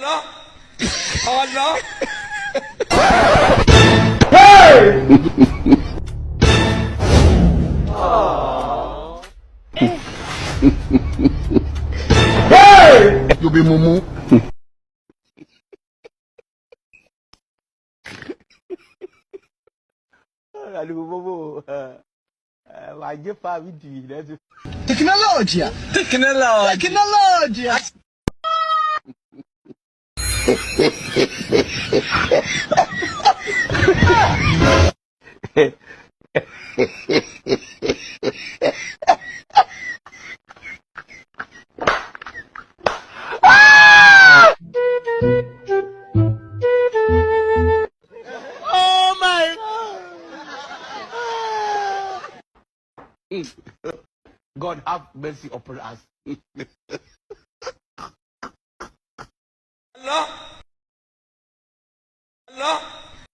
Allah. Allah. Hey! Hey! You be mumu. Tecnologia! Tecnologia! Oh my. God have mercy upon us. Allah. Allah.